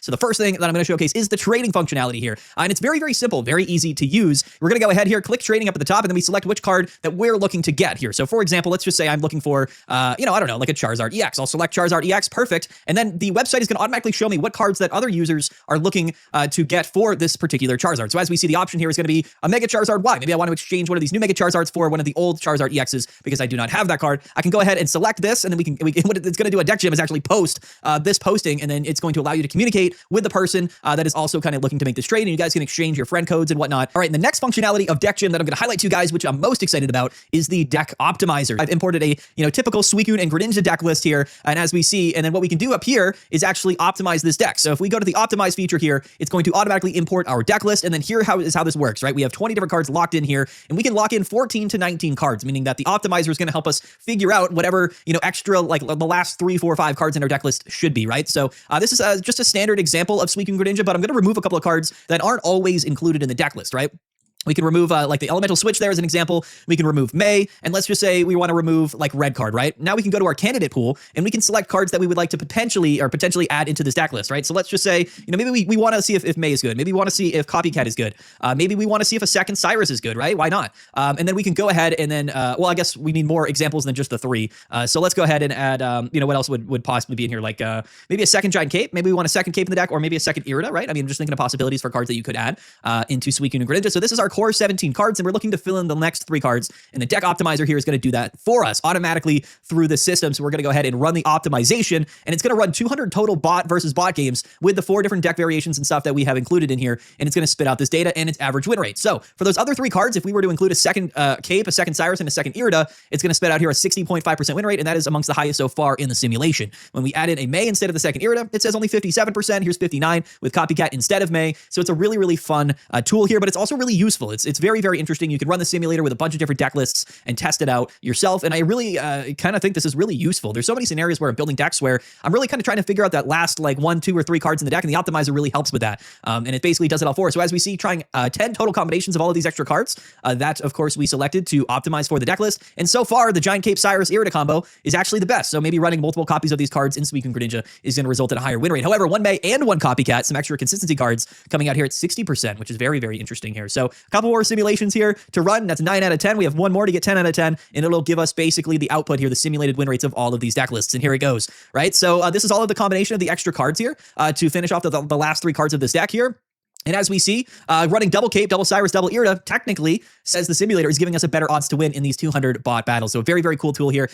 So the first thing that I'm going to showcase is the trading functionality here. And it's very, very simple, very easy to use. We're going to go ahead here, click trading up at the top, and then we select which card that we're looking to get here. So for example, let's just say I'm looking for, I don't know, like a Charizard EX. I'll select Charizard EX, perfect. And then the website is going to automatically show me what cards that other users are looking to get for this particular Charizard. So as we see, the option here is going to be a Mega Charizard Y. Maybe I want to exchange one of these new Mega Charizards for one of the old Charizard EXs because I do not have that card. I can go ahead and select this, and then what it's going to do a deck gym is actually post this posting, and then it's going to allow you to communicate with the person that is also kind of looking to make this trade, and you guys can exchange your friend codes and whatnot. All right, and the next functionality of Deck Gym that I'm going to highlight to you guys, which I'm most excited about, is the deck optimizer. I've imported a typical Suicune and Greninja deck list here, and as we see, and then what we can do up here is actually optimize this deck. So if we go to the optimize feature here, it's going to automatically import our deck list, and then here is how this works, right? We have 20 different cards locked in here, and we can lock in 14 to 19 cards, meaning that the optimizer is going to help us figure out whatever extra, like the last 3, 4, 5 cards in our deck list should be, right? So this is just a standard example of Suicune Greninja, but I'm going to remove a couple of cards that aren't always included in the deck list, right? We can remove like the elemental switch there as an example. We can remove May, and let's just say we want to remove like red card, right? Now we can go to our candidate pool and we can select cards that we would like to potentially add into this deck list, right? So let's just say, maybe we want to see if May is good. Maybe we want to see if Copycat is good. Maybe we want to see if a second Cyrus is good, right? Why not? And then we can go ahead and then, I guess we need more examples than just the 3. So let's go ahead and add, what else would possibly be in here? Like maybe a second Giant Cape. Maybe we want a second Cape in the deck, or maybe a second Irida, right? I mean, I'm just thinking of possibilities for cards that you could add into Suicune and Greninja. So this is our core 17 cards, and we're looking to fill in the next 3 cards, and the deck optimizer here is going to do that for us automatically through the system. So we're going to go ahead and run the optimization, and it's going to run 200 total bot versus bot games with the 4 different deck variations and stuff that we have included in here, and it's going to spit out this data and its average win rate. So for those other 3 cards, if we were to include a second Cape, a second Cyrus, and a second Irida, it's going to spit out here a 60.5% win rate, and that is amongst the highest so far in the simulation. When we add in a May instead of the second Irida, it says only 57%. Here's 59 with Copycat instead of May. So it's a really, really fun tool here, but it's also really useful. It's very, very interesting. You can run the simulator with a bunch of different deck lists and test it out yourself. And I really kind of think this is really useful. There's so many scenarios where I'm building decks where I'm really kind of trying to figure out that last like 1, 2, or 3 cards in the deck, and the optimizer really helps with that. And it basically does it all for us. So as we see, trying 10 total combinations of all of these extra cards, that of course we selected to optimize for the deck list. And so far, the Giant Cape Cyrus Irida combo is actually the best. So maybe running multiple copies of these cards in Suicune Greninja is going to result in a higher win rate. However, 1 May and 1 Copycat, some extra consistency cards coming out here at 60%, which is very, very interesting here. So a couple more simulations here to run. That's 9 out of 10. We have 1 more to get 10 out of 10, and it'll give us basically the output here, the simulated win rates of all of these deck lists. And here it goes, right? So this is all of the combination of the extra cards here to finish off the last 3 cards of this deck here. And as we see, running double Cape, double Cyrus, double Irida, technically, says the simulator, is giving us a better odds to win in these 200 bot battles. So a very, very cool tool here.